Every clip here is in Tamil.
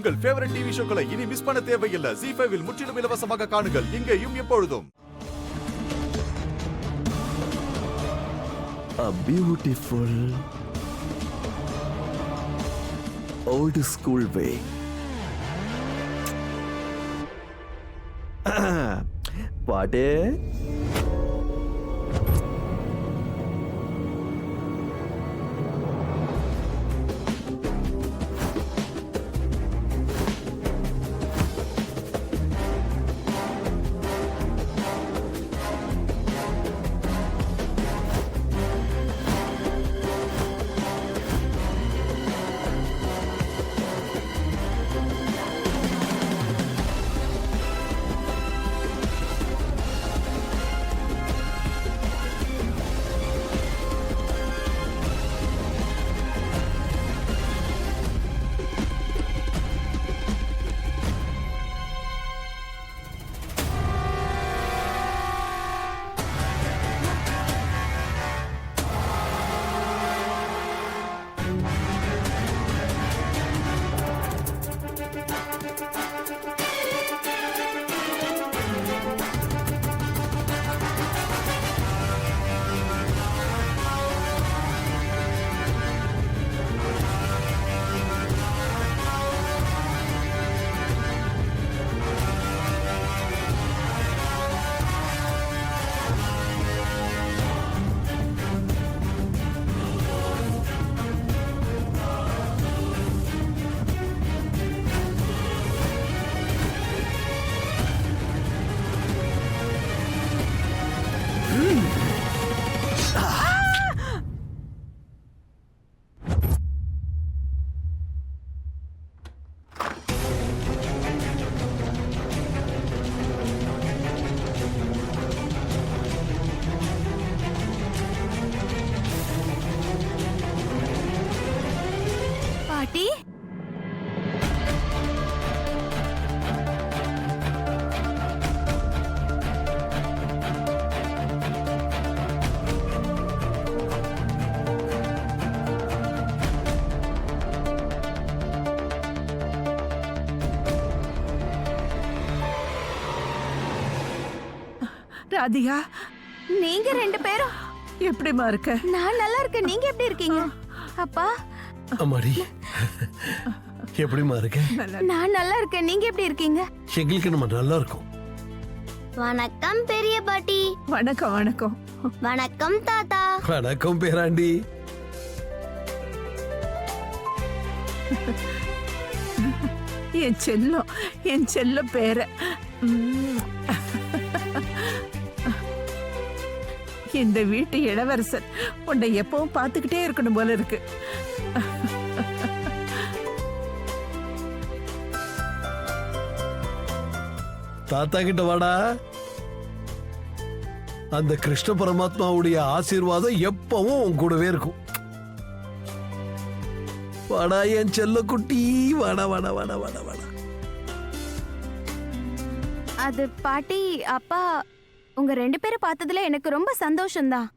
உங்கள் ஃபேவரட் டிவி ஷோக்களை இனி மிஸ் பண்ண தேவையில்லை. ZEE5 இல் முற்றிலும் இலவசமாக காணுங்கள். இங்கேயும் எப்பொழுதும். A beautiful old school way. பாட்டே பாட்டி, ராதிகா, நீங்க ரெண்டு பேரும் எப்படிமா இருக்க? நான் நல்லா இருக்கேன். நீங்க எப்படி இருக்கீங்க? அப்பா, அம்மாடி எப்படிமா இருக்க? நான் நல்லா இருக்கேன். நீங்க எப்படி இருக்கீங்க? எங்களுக்கு நம்ம நல்லா இருக்கும். வணக்கம் பெரிய பாட்டி. வணக்கம் வணக்கம். வணக்கம் தாத்தா. வணக்கம் பேராண்டி. என் செல்ல பேர. இந்த வீட்டு இளவரசர் உன்னை எப்பவும் பார்த்துக்கிட்டே இருக்கணும் போல இருக்கு. தாத்தா கிட்ட வாடா. அந்த கிருஷ்ண பரமாத்மாவுடைய ஆசீர்வாதம் எப்பவும் உன் கூடவே இருக்கும். வாடா என் செல்ல குட்டி, வாடா வாடா வாடா வாடா வாடா. அது பாட்டி, அப்பா, உங்க ரெண்டு பேரும் பார்த்ததுல எனக்கு ரொம்ப சந்தோஷம்தான்.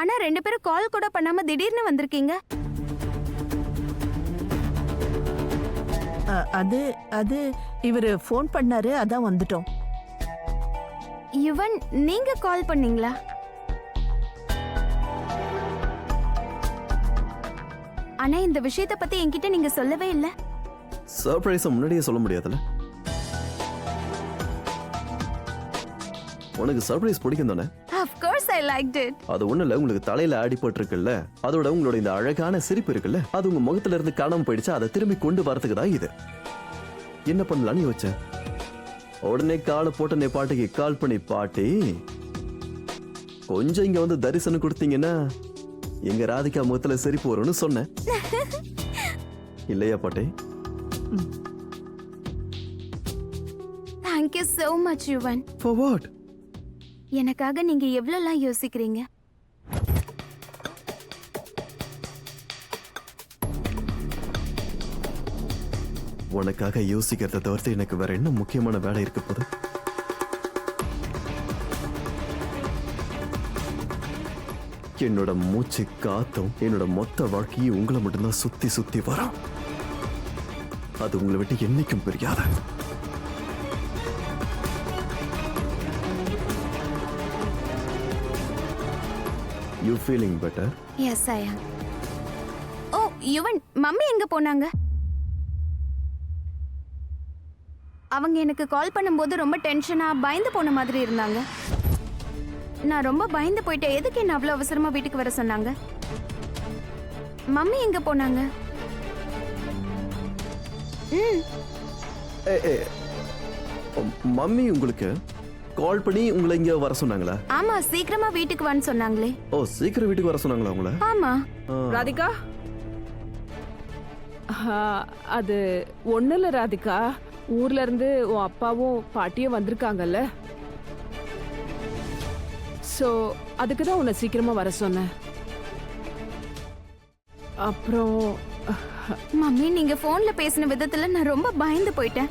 ஆனா ரெண்டு பேரும் கால் கூட பண்ணாம திடீர்னு வந்திருக்கீங்க. அது இவரு ஃபோன் பண்ணாரு, அதான் வந்துட்டோம். யுவன், நீங்க கால் பண்ணீங்களா? ஆனா இந்த விஷயத்தை பத்தி என்கிட்ட நீங்க சொல்லவே இல்ல. சர்ப்ரைஸை முன்னாடியே சொல்ல முடியாதுல்ல. உனக்கு சர்ப்ரைஸ் பிடிக்கும் தானே? Of course I liked it. அது ஒண்ணு இல்ல, உங்களுக்கு தலையில அடிபட்டிருக்குல்ல, அதோட உங்களோட இந்த அழகான சிரிப்பு இருக்குல்ல, அது உங்க முகத்துல இருந்து காணாம போயிடுச்சு. அதை திரும்பி கொண்டு வரதுக்கு தான் இது. என்ன பண்ணலான்னு யோசிச்சேன். உடனே காலை போட்ட பாட்டிக்கு கால் பண்ணி, பாட்டி கொஞ்சம் இங்க வந்து தரிசனம் கொடுத்தீங்கன்னா எங்க ராதிகா முகத்துல சிரிப்பு வரும்னு சொன்னேன். இல்லையா பாட்டி? Thank you so much, Yuvan. For what? எனக்காக நீங்க எவ்வளவுலாம் யோசிக்கிறீங்க. உனக்காக யோசிக்கிறத தவிர்த்து எனக்கு வேற என்ன முக்கியமான வேலை இருக்க போது? என்னோட மூச்சு காத்தும் என்னோட மொத்த வாழ்க்கையும் உங்களை மட்டும்தான் சுத்தி சுத்தி வரும். அது உங்களை விட்டு என்னைக்கும் பிரியாது. You feeling better? Yes I am. ஓ யுவன், மம்மி எங்க போனாங்க? அவங்க எனக்கு கால் பண்ணும்போது ரொம்ப டென்ஷனா பயந்து போன மாதிரி இருந்தாங்க. நான் ரொம்ப பயந்து போயிட்டேன். எதுக்கு என்ன அவ்வளவு அவசரமா வீட்டுக்கு வர சொன்னாங்க? மம்மி எங்க போனாங்க? மம்மி உங்களுக்கு கால் பண்ணி உங்களை இங்க வர சொன்னாங்களா? ஆமா, சீக்கிரமா வீட்டுக்கு வான்னு சொன்னாங்களே. ஓ, சீக்கிரம் வீட்டுக்கு வர சொன்னாங்களா உங்களை? ஆமா. ராதிகா, அது ஒண்ணு இல்ல ராதிகா, ஊர்ல இருந்து உன் அப்பாவும் பாட்டியும் வந்திருக்காங்கல்ல, சோ அதுக்கு தான் உன்னை சீக்கிரமா வர சொன்னேன். அப்புறம் மம்மி, நீங்க போன்ல பேசின விதத்துல நான் ரொம்ப பயந்து போயிட்டேன்.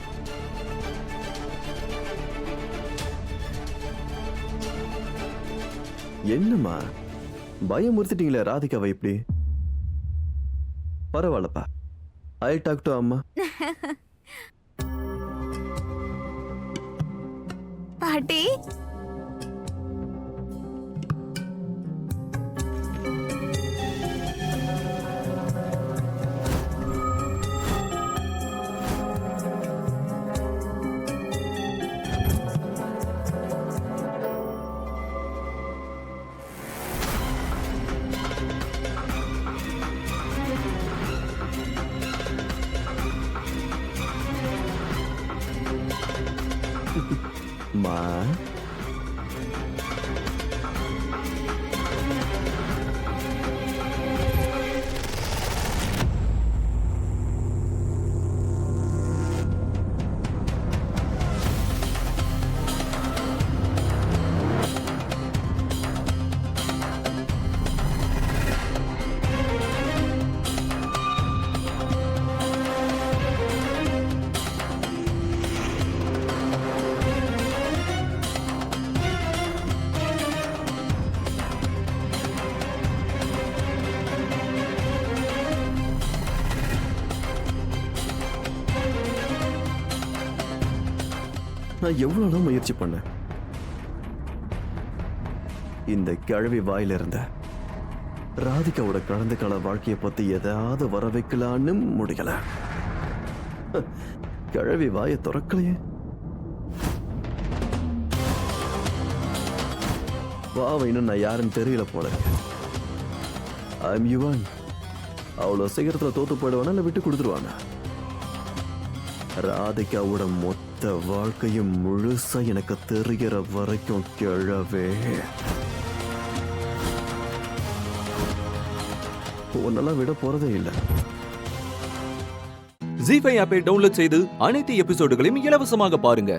என்னம்மா பயமுறுத்திட்டீங்களே ராதிகாவை இப்படி? பரவாயில்லப்பா, ஐ டாக் டு அம்மா. பாட்டி, மா, நான் எவ்வளவு முயற்சி பண்ணேன் இந்த கிழவி வாயில இருந்த ராதிகாவோட கடந்த கால வாழ்க்கையை பத்தி ஏதாவது வர வைக்கலான்னு முடியல. கிழவி வாயை திறக்கலையே. வாவை இன்னும் நான் யாருன்னு தெரியல போல இருக்கு. ஐம் யுவன். அவ்வளவு சீக்கிரத்துல தோத்து போயிடுவானா இல்ல விட்டு கொடுத்துருவானா? ராதிகாவோட மொத்த வாழ்க்கையும் முழுசா எனக்கு தெரிகிற வரைக்கும் கிழவே உன்னெல்லாம் விட போறதே இல்லை. ஜீ5 ஆப்பை டவுன்லோட் செய்து அனைத்து எபிசோடுகளையும் இலவசமாக பாருங்க.